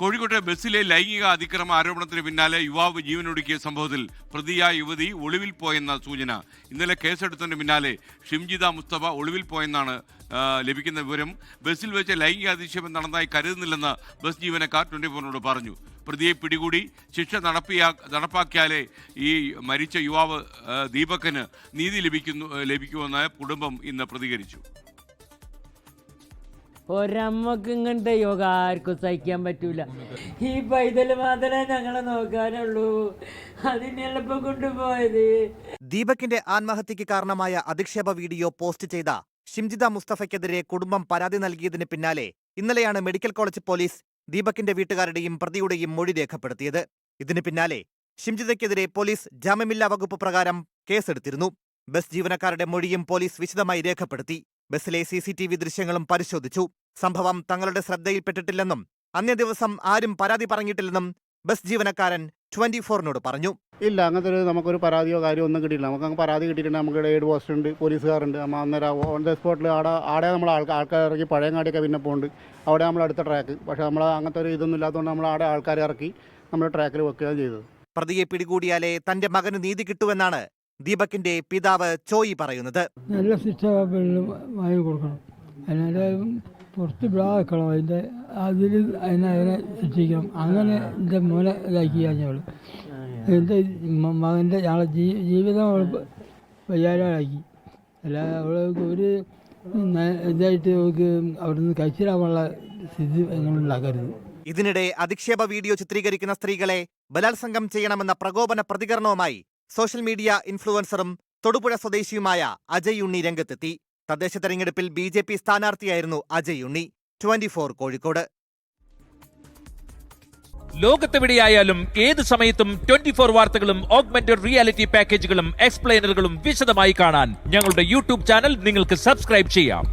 കോഴിക്കോട്ടെ ബസ്സിലെ ലൈംഗിക അതിക്രമ ആരോപണത്തിന് പിന്നാലെ യുവാവ് ജീവനൊടുക്കിയ സംഭവത്തിൽ പ്രതിയായ യുവതി ഒളിവിൽ പോയെന്ന സൂചന. ഇന്നലെ കേസെടുത്തതിന് പിന്നാലെ ഷിംജിത മുസ്തഫ ഒളിവിൽ പോയെന്നാണ് ലഭിക്കുന്ന വിവരം. ബസ്സിൽ വെച്ച് ലൈംഗിക അധിക്ഷേപം നടന്നതായി കരുതുന്നില്ലെന്ന് ബസ് ജീവനക്കാർ 24-നോട് പറഞ്ഞു. പ്രതിയെ പിടികൂടി ശിക്ഷ നടപ്പാക്കിയാലേ ഈ മരിച്ച യുവാവ് ദീപകന് നീതി ലഭിക്കുമെന്ന് കുടുംബം ഇന്ന് പ്രതികരിച്ചു. ഒരമ്മക്ക് ഇങ്ങനത്തെ യോഗ ആർക്കും സഹിക്കാൻ പറ്റൂല. ഈ പൈതൽ മാത്രമേ ഞങ്ങളെ നോക്കാനുള്ളൂ. അതിനെളുപ്പം കൊണ്ടുപോയത്. ദീപകിന്റെ ആത്മഹത്യക്ക് കാരണമായ അധിക്ഷേപ വീഡിയോ പോസ്റ്റ് ചെയ്ത ഷിംജിത മുസ്തഫയ്ക്കെതിരെ കുടുംബം പരാതി നൽകിയതിന് പിന്നാലെ ഇന്നലെയാണ് മെഡിക്കൽ കോളേജ് പോലീസ് ദീപകിന്റെ വീട്ടുകാരുടെയും പ്രതിയുടെയും മൊഴി രേഖപ്പെടുത്തിയത്. ഇതിന് പിന്നാലെ ഷിംജിതയ്ക്കെതിരെ പോലീസ് ജാമ്യമില്ലാ വകുപ്പ് പ്രകാരം കേസെടുത്തിരുന്നു. ബസ് ജീവനക്കാരുടെ മൊഴിയും പോലീസ് വിശദമായി രേഖപ്പെടുത്തി. ബസ്സിലെ CCTV ദൃശ്യങ്ങളും പരിശോധിച്ചു. സംഭവം തങ്ങളുടെ ശ്രദ്ധയിൽപ്പെട്ടിട്ടില്ലെന്നും അന്നേ ദിവസം ആരും പരാതി പറഞ്ഞിട്ടില്ലെന്നും ബസ് ജീവനക്കാരൻ 24-നോട് പറഞ്ഞു. ഇല്ല, അങ്ങനത്തെ നമുക്കൊരു പരാതിയോ കാര്യമോ ഒന്നും കിട്ടിയില്ല. നമുക്ക് പരാതി കിട്ടിയിട്ടുണ്ട്. നമുക്ക് എയ്ഡ് പോസ്റ്റ് ഉണ്ട്, പോലീസുകാരുണ്ട്. നമ്മൾ അന്നേരം ഓൺ ദ സ്പോട്ടിൽ ആടെ നമ്മൾ ആൾക്കാർ ഇറക്കി പഴയങ്ങാടിയൊക്കെ പിന്നെ പോകുന്നുണ്ട്. അവിടെ നമ്മൾ അടുത്ത ട്രാക്ക്. പക്ഷേ നമ്മൾ അങ്ങനത്തെ ഒരു ഇതൊന്നും ഇല്ലാത്തതുകൊണ്ട് നമ്മൾ ആടെ ആൾക്കാരെ ഇറക്കി നമ്മൾ ട്രാക്കിൽ വെക്കുകയാണ് ചെയ്തത്. പ്രതിയെ പിടികൂടിയാലേ തന്റെ മകന് നീതി കിട്ടുമെന്നാണ് ദീപകിന്റെ പിതാവ് ചോയി പറയുന്നത്. നല്ല ശിക്ഷ വാങ്ങി കൊടുക്കണം. അതിനെ പുറത്ത് വിടാക്കണം. അതിനെ ശിക്ഷിക്കണം. അങ്ങനെ എൻ്റെ മോനെ ഇതാക്കിയാണ് ഞങ്ങൾ. എൻ്റെ മകൻ്റെ ഞങ്ങളെ ജീവിതം വയ്യാലാക്കി. അല്ല അവൾക്ക് ഒരു ഇതായിട്ട് അവൾക്ക് അവിടെ നിന്ന് കഴിച്ചിടാനുള്ള സ്ഥിതി ഉണ്ടാക്കരുത്. ഇതിനിടെ അധിക്ഷേപ വീഡിയോ ചിത്രീകരിക്കുന്ന സ്ത്രീകളെ ബലാത്സംഗം ചെയ്യണമെന്ന പ്രകോപന പ്രതികരണവുമായി സോഷ്യൽ മീഡിയ ഇൻഫ്ലുവൻസറും തൊടുപുഴ സ്വദേശിയുമായ അജയ് ഉണ്ണി രംഗത്തെത്തി. തദ്ദേശ തെരഞ്ഞെടുപ്പിൽ BJP സ്ഥാനാർത്ഥിയായിരുന്നു അജയ് ഉണ്ണി. 24 കോഴിക്കോട്. ലോകത്തെവിടെയായാലും ഏത് സമയത്തും 24 വാർത്തകളും ഓഗ്മെന്റഡ് റിയാലിറ്റി പാക്കേജുകളും എക്സ്പ്ലെയിനറുകളും വിശദമായി കാണാൻ ഞങ്ങളുടെ YouTube ചാനൽ നിങ്ങൾക്ക് സബ്സ്ക്രൈബ് ചെയ്യാം.